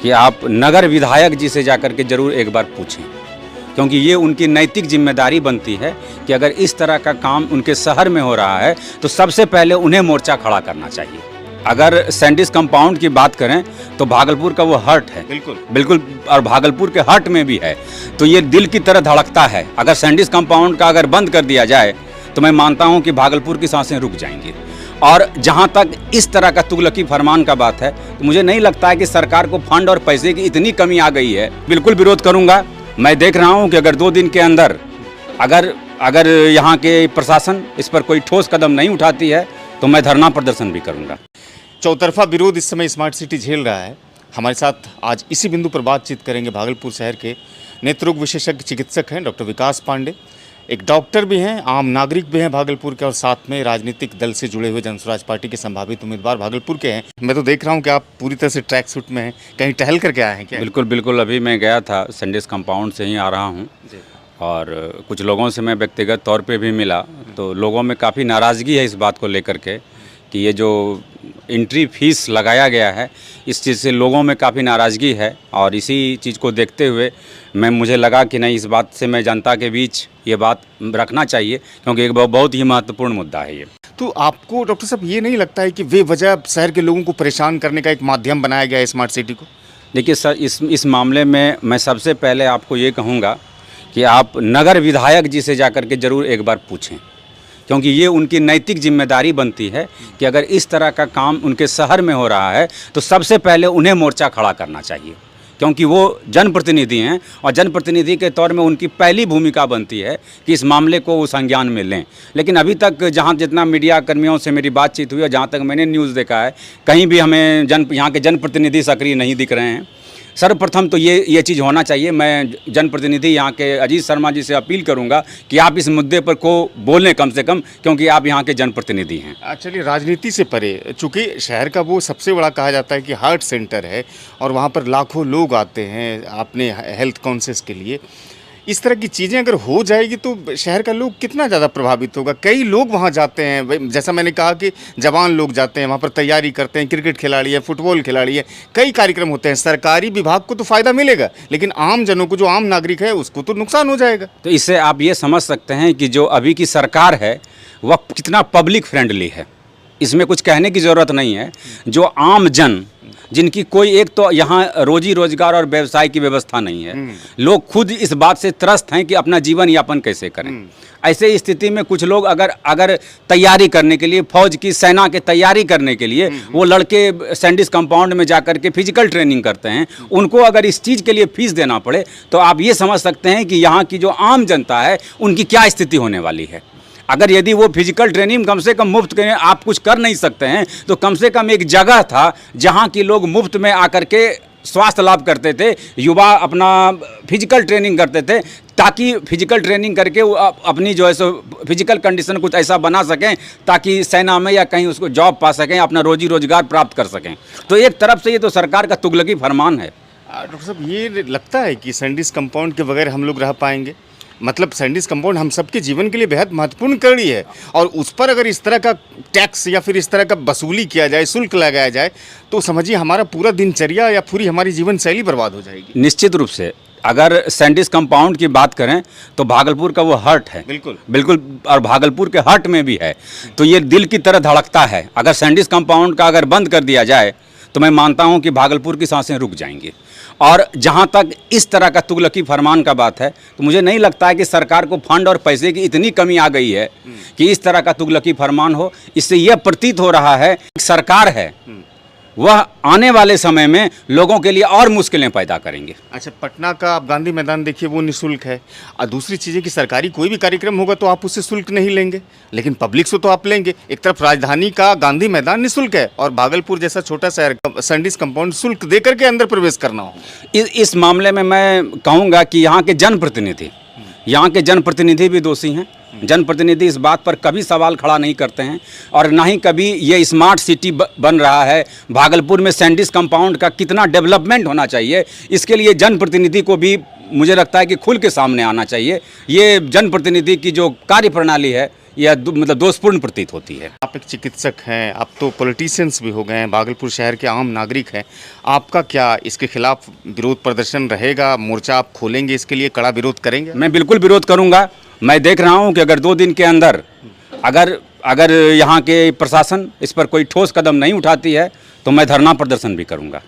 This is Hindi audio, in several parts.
कि आप नगर विधायक जी से जाकर के ज़रूर एक बार पूछें, क्योंकि ये उनकी नैतिक जिम्मेदारी बनती है कि अगर इस तरह का काम उनके शहर में हो रहा है तो सबसे पहले उन्हें मोर्चा खड़ा करना चाहिए। अगर सैंडिस कंपाउंड की बात करें तो भागलपुर का वो हर्ट है, बिल्कुल, और भागलपुर के हर्ट में भी है, तो ये दिल की तरह धड़कता है। अगर सैंडिस कंपाउंड का अगर बंद कर दिया जाए तो मैं मानता हूँ कि भागलपुर की सांसें रुक जाएंगी। और जहाँ तक इस तरह का तुगलकी फरमान का बात है तो मुझे नहीं लगता है कि सरकार को फंड और पैसे की इतनी कमी आ गई है। बिल्कुल विरोध करूँगा। मैं देख रहा हूँ कि अगर 2 दिन के अंदर अगर यहाँ के प्रशासन इस पर कोई ठोस कदम नहीं उठाती है तो मैं धरना प्रदर्शन भी करूँगा। चौतरफा विरोध इस समय स्मार्ट सिटी झेल रहा है। हमारे साथ आज इसी बिंदु पर बातचीत करेंगे भागलपुर शहर के नेत्ररोग विशेषज्ञ चिकित्सक हैं डॉक्टर विकास पांडे, एक डॉक्टर भी हैं, आम नागरिक भी हैं भागलपुर के, और साथ में राजनीतिक दल से जुड़े हुए जनसुराज पार्टी के संभावित उम्मीदवार भागलपुर के हैं। मैं तो देख रहा हूं कि आप पूरी तरह से ट्रैक सूट में हैं, कहीं टहल करके आए हैं क्या? बिल्कुल, अभी मैं गया था, सैंडिस कंपाउंड से ही आ रहा हूँ और कुछ लोगों से मैं व्यक्तिगत तौर पे भी मिला, तो लोगों में काफ़ी नाराज़गी है इस बात को लेकर के कि ये जो एंट्री फीस लगाया गया है इस चीज़ से लोगों में काफ़ी नाराज़गी है। और इसी चीज़ को देखते हुए मुझे लगा कि नहीं, इस बात से मैं जनता के बीच ये बात रखना चाहिए, क्योंकि एक बहुत ही महत्वपूर्ण मुद्दा है ये। तो आपको डॉक्टर साहब ये नहीं लगता है कि वे वजह शहर के लोगों को परेशान करने का एक माध्यम बनाया गया है स्मार्ट सिटी को? देखिए सर, इस मामले में मैं सबसे पहले आपको ये कहूँगा कि आप नगर विधायक जी से जाकर के ज़रूर एक बार पूछें, क्योंकि ये उनकी नैतिक जिम्मेदारी बनती है कि अगर इस तरह का काम उनके शहर में हो रहा है तो सबसे पहले उन्हें मोर्चा खड़ा करना चाहिए, क्योंकि वो जनप्रतिनिधि हैं और जनप्रतिनिधि के तौर में उनकी पहली भूमिका बनती है कि इस मामले को वो संज्ञान में लें। लेकिन अभी तक जहाँ जितना मीडिया कर्मियों से मेरी बातचीत हुई और जहाँ तक मैंने न्यूज़ देखा है, कहीं भी हमें यहाँ के जनप्रतिनिधि सक्रिय नहीं दिख रहे हैं। सर्वप्रथम तो ये चीज़ होना चाहिए। मैं जनप्रतिनिधि यहाँ के अजीत शर्मा जी से अपील करूँगा कि आप इस मुद्दे पर को बोलें कम से कम, क्योंकि आप यहाँ के जनप्रतिनिधि हैं। चलिए, राजनीति से परे, चूँकि शहर का वो सबसे बड़ा कहा जाता है कि हार्ट सेंटर है और वहाँ पर लाखों लोग आते हैं अपने हेल्थ कॉन्शियस के लिए, इस तरह की चीज़ें अगर हो जाएगी तो शहर का लोग कितना ज़्यादा प्रभावित होगा। कई लोग वहाँ जाते हैं, जैसा मैंने कहा कि जवान लोग जाते हैं, वहाँ पर तैयारी करते हैं, क्रिकेट खिलाड़ी है, फुटबॉल खिलाड़ी है, कई कार्यक्रम होते हैं। सरकारी विभाग को तो फ़ायदा मिलेगा, लेकिन आम जनों को, जो आम नागरिक है, उसको तो नुकसान हो जाएगा। तो इससे आप ये समझ सकते हैं कि जो अभी की सरकार है वह कितना पब्लिक फ्रेंडली है। इसमें कुछ कहने की ज़रूरत नहीं है। जो आम जन, जिनकी कोई एक तो यहाँ रोजी रोजगार और व्यवसाय की व्यवस्था नहीं है, लोग खुद इस बात से त्रस्त हैं कि अपना जीवन यापन कैसे करें। ऐसे स्थिति में कुछ लोग अगर तैयारी करने के लिए, फौज की, सेना के तैयारी करने के लिए वो लड़के सैंडिस कंपाउंड में जाकर के फिजिकल ट्रेनिंग करते हैं, उनको अगर इस चीज़ के लिए फीस देना पड़े तो आप ये समझ सकते हैं कि यहाँ की जो आम जनता है उनकी क्या स्थिति होने वाली है। अगर यदि वो फिजिकल ट्रेनिंग कम से कम मुफ्त के आप कुछ कर नहीं सकते हैं तो कम से कम एक जगह था जहां की लोग मुफ्त में आकर के स्वास्थ्य लाभ करते थे, युवा अपना फिजिकल ट्रेनिंग करते थे, ताकि फिजिकल ट्रेनिंग करके वो अपनी जो है सो फिजिकल कंडीशन कुछ ऐसा बना सकें ताकि सेना में या कहीं उसको जॉब पा सकें, अपना रोजी रोजगार प्राप्त कर सकें। तो एक तरफ से ये तो सरकार का तुगलकी फरमान है। डॉक्टर साहब, ये लगता है कि सैंडिस कंपाउंड के बगैर हम लोग रह पाएंगे? मतलब सैंडिस कंपाउंड हम सबके जीवन के लिए बेहद महत्वपूर्ण कड़ी है, और उस पर अगर इस तरह का टैक्स या फिर इस तरह का वसूली किया जाए, शुल्क लगाया जाए, तो समझिए हमारा पूरा दिनचर्या या पूरी हमारी जीवन शैली बर्बाद हो जाएगी। निश्चित रूप से अगर सैंडिस कंपाउंड की बात करें तो भागलपुर का वो हर्ट है, बिल्कुल, और भागलपुर के हर्ट में भी है, तो ये दिल की तरह धड़कता है। अगर सैंडिस कंपाउंड का अगर बंद कर दिया जाए तो मैं मानता हूं कि भागलपुर की सांसें रुक जाएंगी। और जहां तक इस तरह का तुगलकी फरमान का बात है तो मुझे नहीं लगता है कि सरकार को फंड और पैसे की इतनी कमी आ गई है कि इस तरह का तुगलकी फरमान हो। इससे यह प्रतीत हो रहा है कि सरकार है वह आने वाले समय में लोगों के लिए और मुश्किलें पैदा करेंगे। अच्छा, पटना का आप गांधी मैदान देखिए, वो निःशुल्क है। और दूसरी चीज़ है कि सरकारी कोई भी कार्यक्रम होगा तो आप उससे शुल्क नहीं लेंगे, लेकिन पब्लिक से तो आप लेंगे। एक तरफ राजधानी का गांधी मैदान निःशुल्क है और भागलपुर जैसा छोटा शहर सैंडिस कंपाउंड शुल्क दे करके अंदर प्रवेश करना हो। इस मामले में मैं कहूँगा कि यहाँ के जनप्रतिनिधि भी दोषी हैं। जनप्रतिनिधि इस बात पर कभी सवाल खड़ा नहीं करते हैं और ना ही कभी ये स्मार्ट सिटी बन रहा है। भागलपुर में सैंडिस कंपाउंड का कितना डेवलपमेंट होना चाहिए, इसके लिए जनप्रतिनिधि को भी मुझे लगता है कि खुल के सामने आना चाहिए। ये जनप्रतिनिधि की जो कार्यप्रणाली है यह मतलब दोषपूर्ण प्रतीत होती है। आप एक चिकित्सक हैं, आप तो पॉलिटिशियंस भी हो गए हैं, भागलपुर शहर के आम नागरिक हैं, आपका क्या इसके खिलाफ विरोध प्रदर्शन रहेगा? मोर्चा आप खोलेंगे, इसके लिए कड़ा विरोध करेंगे? मैं बिल्कुल विरोध करूंगा। मैं देख रहा हूं कि अगर 2 दिन के अंदर अगर यहाँ के प्रशासन इस पर कोई ठोस कदम नहीं उठाती है तो मैं धरना प्रदर्शन भी करूंगा।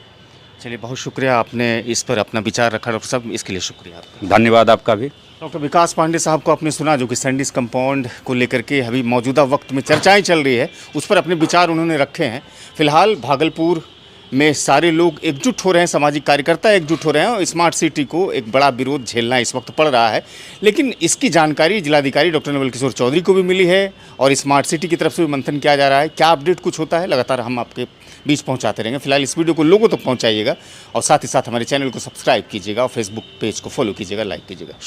चलिए, बहुत शुक्रिया, आपने इस पर अपना विचार रखा डॉक्टर साहब, इसके लिए शुक्रिया आपका। धन्यवाद आपका भी। डॉक्टर विकास पांडे साहब को आपने सुना, जो कि सैंडिस कंपाउंड को लेकर के अभी मौजूदा वक्त में चर्चाएं चल रही है, उस पर अपने विचार उन्होंने रखे हैं। फिलहाल भागलपुर में सारे लोग एकजुट हो रहे हैं, सामाजिक कार्यकर्ता एकजुट हो रहे हैं और स्मार्ट सिटी को एक बड़ा विरोध झेलना इस वक्त पड़ रहा है। लेकिन इसकी जानकारी जिलाधिकारी डॉक्टर नवल किशोर चौधरी को भी मिली है और स्मार्ट सिटी की तरफ से भी मंथन किया जा रहा है। क्या अपडेट कुछ होता है, लगातार हम आपके बीच पहुंचाते रहेंगे। फिलहाल इस वीडियो को लोगों तक पहुंचाइएगा और साथ ही साथ हमारे चैनल को सब्सक्राइब कीजिएगा और फेसबुक पेज को फॉलो कीजिएगा, लाइक कीजिएगा।